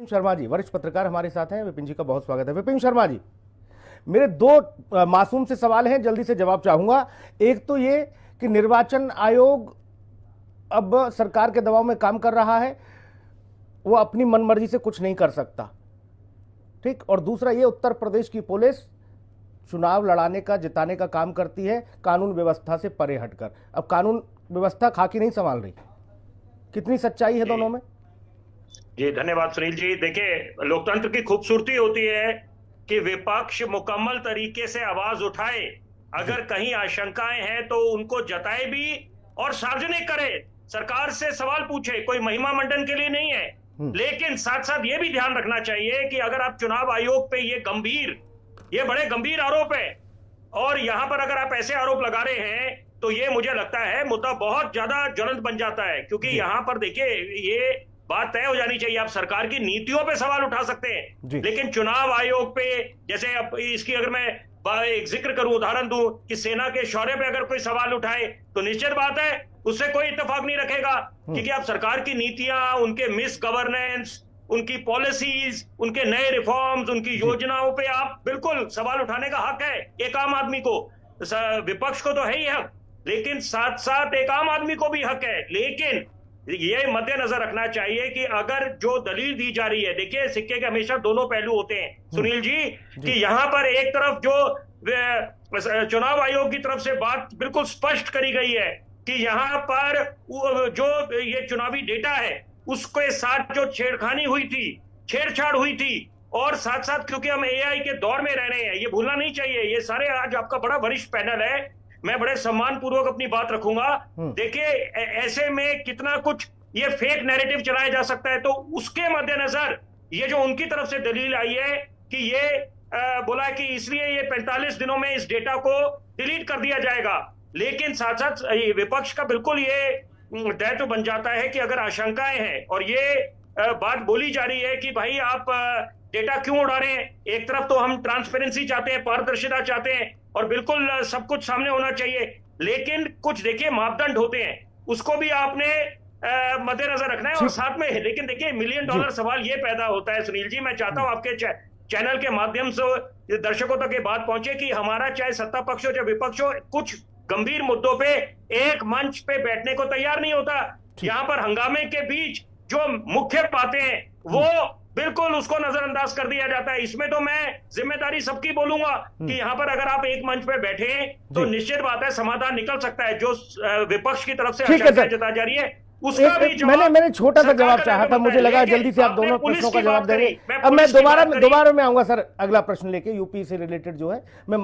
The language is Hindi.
शर्मा जी वरिष्ठ पत्रकार हमारे साथ हैं। विपिन जी का बहुत स्वागत है। विपिन शर्मा जी, मेरे दो मासूम से सवाल हैं, जल्दी से जवाब चाहूंगा। एक तो ये कि निर्वाचन आयोग अब सरकार के दबाव में काम कर रहा है, वो अपनी मनमर्जी से कुछ नहीं कर सकता, ठीक। और दूसरा ये, उत्तर प्रदेश की पुलिस चुनाव लड़ाने का, जिताने का काम करती है कानून व्यवस्था से परे हटकर। अब कानून व्यवस्था खाकी नहीं संभाल रही, कितनी सच्चाई है दोनों में? जी धन्यवाद सुनील जी। देखिए, लोकतंत्र की खूबसूरती होती है कि विपक्ष मुकम्मल तरीके से आवाज उठाए, अगर कहीं आशंकाएं हैं तो उनको जताए भी और सार्वजनिक करे, सरकार से सवाल पूछे, कोई महिमा मंडन के लिए नहीं है। लेकिन साथ साथ ये भी ध्यान रखना चाहिए कि अगर आप चुनाव आयोग पे ये बड़े गंभीर आरोप है और यहां पर अगर आप ऐसे आरोप लगा रहे हैं तो ये मुझे लगता है मुद्दा बहुत ज्यादा ज्वलंत बन जाता है। क्योंकि यहां पर देखिए, ये बात तय हो जानी चाहिए। आप सरकार की नीतियों पे सवाल उठा सकते हैं, लेकिन चुनाव आयोग पे, जैसे अब इसकी अगर मैं एक जिक्र करूं, उदाहरण दूं कि सेना के शौर्य पे अगर कोई सवाल उठाए तो निश्चित बात है उससे कोई इत्तेफाक नहीं रखेगा। क्योंकि आप सरकार की नीतियां, उनके मिस गवर्नेंस, उनकी पॉलिसीज, उनके नए रिफॉर्म्स, उनकी योजनाओं पे आप बिल्कुल सवाल उठाने का हक है एक आम आदमी को। विपक्ष को तो है ही हक, लेकिन साथ साथ एक आम आदमी को भी हक है। लेकिन ये मद्देनजर रखना चाहिए कि अगर जो दलील दी जा रही है, देखिए सिक्के के हमेशा दोनों पहलू होते हैं सुनील जी, कि यहां पर एक तरफ जो चुनाव आयोग की तरफ से बात बिल्कुल स्पष्ट करी गई है कि यहां पर जो ये चुनावी डेटा है उसके साथ जो छेड़छाड़ हुई थी, और साथ साथ क्योंकि हम एआई के दौर में रह रहे हैं, ये भूलना नहीं चाहिए। ये सारे आज आपका बड़ा वरिष्ठ पैनल है, मैं बड़े सम्मान पूर्वक अपनी बात रखूंगा। देखिए, ऐसे में कितना कुछ ये फेक नैरेटिव चलाया जा सकता है, तो उसके मद्देनजर ये जो उनकी तरफ से दलील आई है कि ये बोला है कि इसलिए ये 45 दिनों में इस डेटा को डिलीट कर दिया जाएगा। लेकिन साथ साथ विपक्ष का बिल्कुल ये दायित्व बन जाता है कि अगर आशंकाएं हैं और ये बात बोली जा रही है कि भाई आप डेटा क्यों उड़ा रहे हैं, एक तरफ तो हम ट्रांसपेरेंसी चाहते हैं, पारदर्शिता चाहते हैं और बिल्कुल सब कुछ सामने होना चाहिए, लेकिन कुछ देखिए मापदंड होते हैं, उसको भी आपने मद्देनजर रखना है। और साथ में लेकिन देखिए, $1 मिलियन सवाल ये पैदा होता है सुनील जी, मैं चाहता हूं आपके चैनल के माध्यम से दर्शकों तक ये बात पहुंचे कि हमारा चाहे सत्ता पक्ष हो चाहे विपक्ष हो, कुछ गंभीर मुद्दों पे एक मंच पे बैठने को तैयार नहीं होता। यहाँ पर हंगामे के बीच जो मुख्य बातें हैं वो बिल्कुल उसको नजरअंदाज कर दिया जाता है। इसमें तो मैं जिम्मेदारी सबकी बोलूंगा कि यहाँ पर अगर आप एक मंच पे बैठे हैं तो निश्चित बात है समाधान निकल सकता है। जो विपक्ष की तरफ से आशंका जताई जा रही है उसका भी मैंने छोटा सा जवाब चाहा था, मुझे लगा जल्दी से आप दोनों प्रश्नों का जवाब देंगे। अब मैं दोबारा में आऊंगा सर, अगला प्रश्न लेके यूपी से रिलेटेड जो है। मैं